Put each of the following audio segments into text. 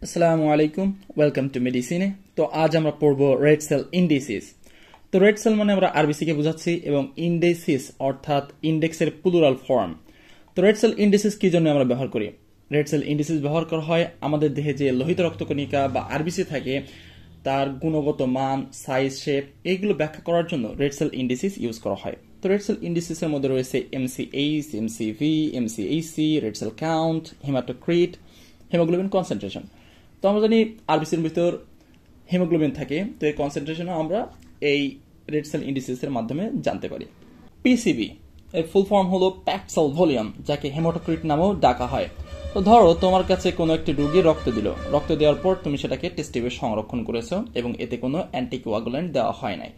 আসসালামু আলাইকুম, welcome to মেডিসিনে। তো আজ আমরা পড়ব রেড সেল ইন্ডিসিস। তো রেড সেল মানে আমরা আরবিসি কে বোঝাচ্ছি এবং ইন্ডিসিস অর্থাৎ ইন্ডেক্সের প্লুরাল ফর্ম। তো রেড সেল ইন্ডিসিস কি জন্য আমরা ব্যবহার করি? রেড সেল ইন্ডিসিস ব্যবহার করা হয় আমাদের দেহে যে লোহিত রক্তকণিকা বা আরবিসি থাকে তার গুণগত মান, সাইজ, শেপ এইগুলো ব্যাখ্যা করার জন্য রেড সেল ইন্ডিসিস ইউজ করা হয়। তো রেড সেল ইন্ডিসিসের মধ্যে রয়েছে MCH, MCV, MCHC, red cell count, haematocrit, haemoglobin concentration. তো আমরা জানি আরবিসির ভিতর হিমোগ্লোবিন থাকে, তো এই কনসেন্ট্রেশনও আমরা এই রেড সেল ইন্ডিসিসের মাধ্যমে জানতে পারি। পিসিবি এর ফুল ফর্ম হলো প্যাকড সেল ভলিউম, যাকে হেমাটোক্রিট নামেও ডাকা হয়। তো ধরো তোমার কাছে কোনো একটি রোগী রক্ত দিল, রক্ত দেওয়ার পর তুমি সেটাকে টেস্ট টিউবে সংরক্ষণ করেছো এবং এতে কোনো অ্যান্টিকোয়াগুল্যান্ট দেওয়া হয় নাই।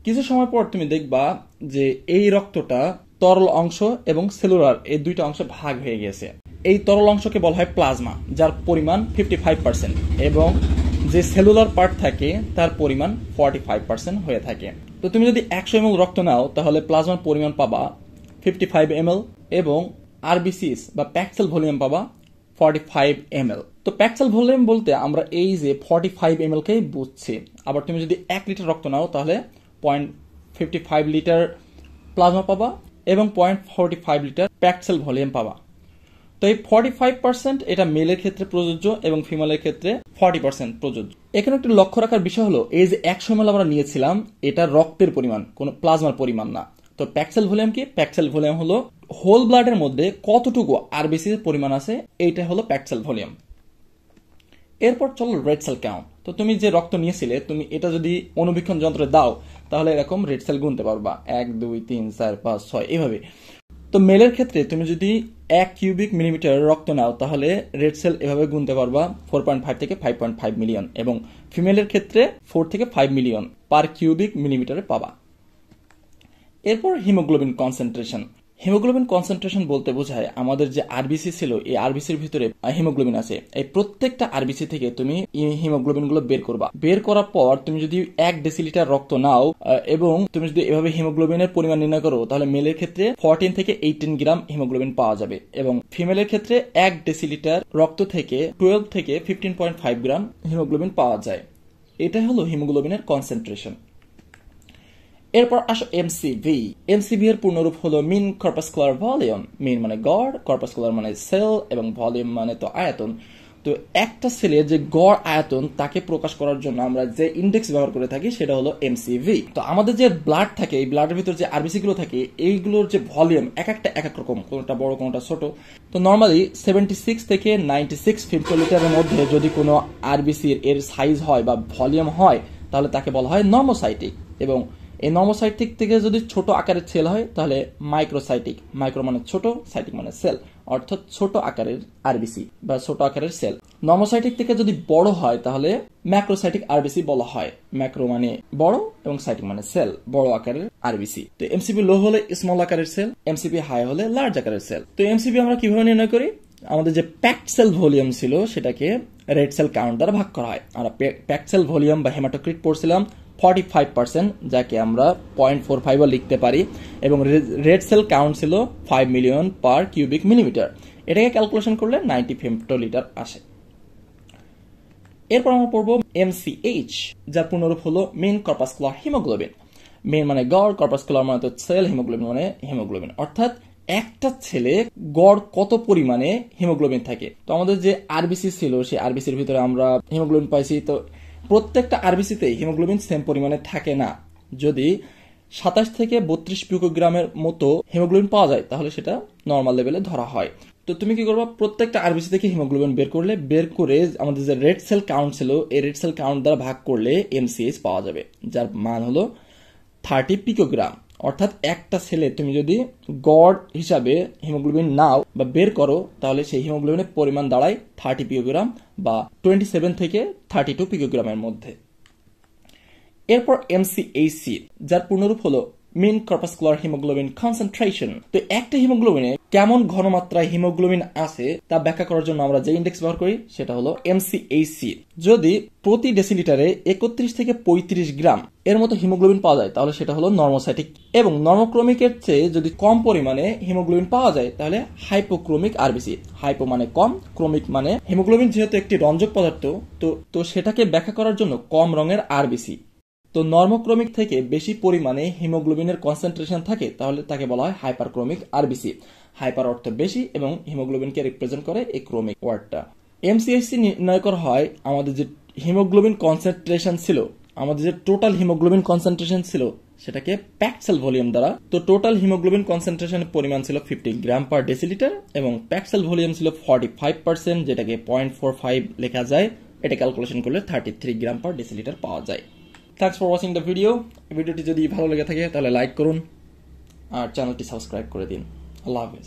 কিছু সময় পর তুমি দেখবা যে এই রক্তটা তরল অংশ এবং সেলুলার এই দুইটা অংশে ভাগ হয়ে গেছে। এই তরল অংশকে বলা হয় প্লাজমা, যার পরিমাণ 55% এবং যে সেলুলার পার্ট থাকে তার পরিমাণ 45% হয়ে থাকে। তো তুমি যদি 100 ml রক্ত নাও তাহলে প্লাজমার পরিমাণ পাবা 55 ml এবং আরবিসিস বা প্যাকসেল ভলিউম পাবা 45 ml। তো প্যাকসেল ভলিউম বলতে আমরা এই যে 45 ml কেই বুঝছি। আবার তুমি যদি 1 লিটার রক্ত নাও তাহলে 0.55 লিটার প্লাজমা পাবা এবং 0.45 লিটার প্যাকসেল ভলিউম পাবা। তো এই 45% এটা মেলের ক্ষেত্রে প্রযোজ্য এবং ফিমেলের ক্ষেত্রে 40% প্রযোজ্য। এখানে একটু লক্ষ্য রাখার বিষয় হলো এই যে 100 ml আমরা নিয়েছিলাম এটা রক্তের পরিমাণ, কোনো প্লাজমার পরিমাণ না। তো প্যাকসেল ভলিউম কি? প্যাকসেল ভলিউম হলো হোল ব্লাডের মধ্যে কতটুকু আরবিসি এর পরিমাণ আছে, এইটা হলো প্যাকসেল ভলিউম। এরপর চলো রেড সেল কাউন্ট। তো তুমি যে রক্ত নিয়েছিলে তুমি এটা যদি অনুবীক্ষণ যন্ত্রে দাও তাহলে এরকম রেড সেল গুনতে পারবা, 1 2 3 4 5 6 এভাবে। তো মেলের ক্ষেত্রে তুমি যদি 1 কিউবিক মিলিমিটার রক্ত নাও তাহলে রেড সেল এভাবে গুনতে পারবা 4.5 থেকে 5.5 মিলিয়ন এবং ফিমেলের ক্ষেত্রে 4 থেকে 5 মিলিয়ন পার কিউবিক মিলিমিটারে পাবা। এরপর হিমোগ্লোবিন কনসেন্ট্রেশন। হিমোগ্লোবিন কনসেন্ট্রেশন বলতে বোঝায় আমাদের যে আরবিসি ছিল এই আরবিসির ভিতরে হিমোগ্লোবিন আছে, এই প্রত্যেকটা আরবিসি থেকে তুমি হিমোগ্লোবিন গুলো বের করবা। বের করার পর তুমি যদি 1 ডেসিলিটার রক্ত নাও এবং তুমি যদি এভাবে হিমোগ্লোবিনের পরিমাণ নির্ণয় করো তাহলে মেলের ক্ষেত্রে 14 থেকে 18 গ্রাম হিমোগ্লোবিন পাওয়া যাবে এবং ফিমেলের ক্ষেত্রে 1 ডেসিলিটার রক্ত থেকে 12 থেকে 15.5 গ্রাম হিমোগ্লোবিন পাওয়া যায়। এটাই হলো হিমোগ্লোবিনের কনসেন্ট্রেশন। এরপর আসো এমসিভি। এমসিভি এর পূর্ণরূপ হলো মিন কর্পাসকুলার ভলিউম। মিন মানে গড়, কর্পাসকুলার মানে সেল এবং ভলিউম মানে তো আয়তন। তো একটা সেলের যে গড় আয়তন তাকে প্রকাশ করার জন্য আমরা যে ইন্ডেক্স ব্যবহার করে থাকি সেটা হলো এমসিভি। তো আমাদের যে ব্লাড থাকে এই ব্লাডের ভিতর যে আরবিসি গুলো থাকে এইগুলোর যে ভলিউম এক একটা এক এক রকম, কোনটা বড় কোনটা ছোট। তো নর্মালি 76 থেকে 96 ফেমটোলিটারের মধ্যে যদি কোনো আরবিসি এর সাইজ হয় বা ভলিউম হয় তাহলে তাকে বলা হয় নর্মোসাইটিক এবং এই নর্মোসাইটিক থেকে যদি ছোট আকারের সেল হয় তাহলে মাইক্রোসাইটিক। মাইক্রো মানে ছোট, সাইটিক মানে সেল, অর্থাৎ ছোট আকারের আরবিসি বা ছোট আকারের সেল। নর্মোসাইটিক থেকে যদি বড় হয় তাহলে ম্যাক্রোসাইটিক আরবিসি বলা হয়। ম্যাক্রো মানে বড় এবং সাইটিক মানে সেল, বড় আকারের আরবিসি। তো এমসিবি লো হলে স্মল আকারের সেল, এমসিবি হাই হলে লার্জ আকারের সেল। তো এমসিবি আমরা কিভাবে নির্ণয় করি? আমাদের যে প্যাকড সেল ভলিউম ছিল সেটাকে রেড সেল কাউন্ট দ্বারা ভাগ করা হয়। আমরা প্যাকড সেল ভলিউম বা হেমাটোক্রিট পড়ছিলাম 45%, যাকে আমরা 0.45 লিখতে পারি এবং রেড সেল কাউন্ট ছিল 5 মিলিয়ন পার কিউবিক মিলিমিটার। এটাকে ক্যালকুলেশন করলে 90 ফেমটোলিটার আসে। এরপর আমরা পড়বো এমসিএইচ, যার পূর্ণরূপ হলো মেইন কর্পাসকুলার হিমোগ্লোবিন। মেইন মানে গড়, কর্পাসকুলার মানে তো সেল, হিমোগ্লোবিন মানে হিমোগ্লোবিন, অর্থাৎ একটা ছেলে গড় কত পরিমাণে হিমোগ্লোবিন থাকে। তো আমাদের যে আরবিসি ছিল সেই আরবিসির ভিতরে আমরা হিমোগ্লোবিন পাইছি। তো প্রত্যেকটা আরবিসিতে হিমোগ্লোবিন সেম পরিমাণে থাকে না। যদি 27 থেকে 32 পিকোগ্রামের মতো হিমোগ্লোবিন পাওয়া যায় তাহলে সেটা নর্মাল লেভেলে ধরা হয়। তো তুমি কি করবা? প্রত্যেকটা আরবিসি থেকে হিমোগ্লোবিন বের করে আমাদের যে রেড সেল কাউন্ট ছিল এই রেড সেল কাউন্ট দ্বারা ভাগ করলে এমসিএইচ পাওয়া যাবে, যার মান হলো 30 পিকোগ্রাম। অর্থাৎ একটা সেলে তুমি যদি গড় হিসাবে হিমোগ্লোবিন নাও বা বের করো তাহলে সেই হিমোগ্লোবিনের পরিমাণ দাঁড়ায় 30 পিকোগ্রাম বা 27 থেকে 32 পিকোগ্রামের মধ্যে। এরপর এমসিএইচসি, যার পূর্ণরূপ হলো মিন কর্পাসকুলার হিমোগ্লোবিন কনসেন্ট্রেশন। তো একটা হিমোগ্লোবিনে কেমন ঘনমাত্রায় হিমোগ্লোবিন আছে তা ব্যাখ্যা করার জন্য আমরা যে ইন্ডেক্স ব্যবহার করি সেটা হলো MCHC। যদি প্রতি ডেসিলিটারে 31 থেকে 35 গ্রাম এর মতো হিমোগ্লোবিন পাওয়া যায় তাহলে সেটা হলো নর্মোসাইটিক, এবং নর্মোক্রমিকের চেয়ে যদি কম পরিমাণে হিমোগ্লোবিন পাওয়া যায় তাহলে হাইপোক্রোমিক আরবিসি। হাইপো মানে কম, ক্রোমিক মানে হিমোগ্লোবিন যেহেতু একটি রঞ্জক পদার্থ তো সেটাকে ব্যাখ্যা করার জন্য কম রঙের আরবিসি। তো নর্মোক্রমিক থেকে বেশি পরিমাণে হিমোগ্লোবিনের কনসেন্ট্রেশন থাকে তাহলে তাকে বলা হয় হাইপারক্রোমিক আরবিসি। হাইপার অর্থ বেশি এবং হিমোগ্লোবিনকে রিপ্রেজেন্ট করে এই ক্রোমিক ওয়ার্ডটা। MCHC নির্ণয় করা হয় আমাদের যে হিমোগ্লোবিন কনসেন্ট্রেশন ছিল, আমাদের যে টোটাল হিমোগ্লোবিন কনসেন্ট্রেশন ছিল সেটাকে প্যাকড সেল ভলিউম দ্বারা। তো টোটাল হিমোগ্লোবিন কনসেন্ট্রেশনের পরিমাণ ছিল 50 গ্রাম পার ডেসিলিটার এবং প্যাকড সেল ভলিউম ছিল 45%, যেটাকে 0.45 লেখা যায়। এটা ক্যালকুলেশন করলে 33 গ্রাম পার ডেসিলিটার পাওয়া যায়। Thanks for watching the video. ভিডিওটি যদি ভালো লেগে থাকে তাহলে লাইক করুন আর চ্যানেলটি সাবস্ক্রাইব করে দিন। আল্লাহ হাফেজ।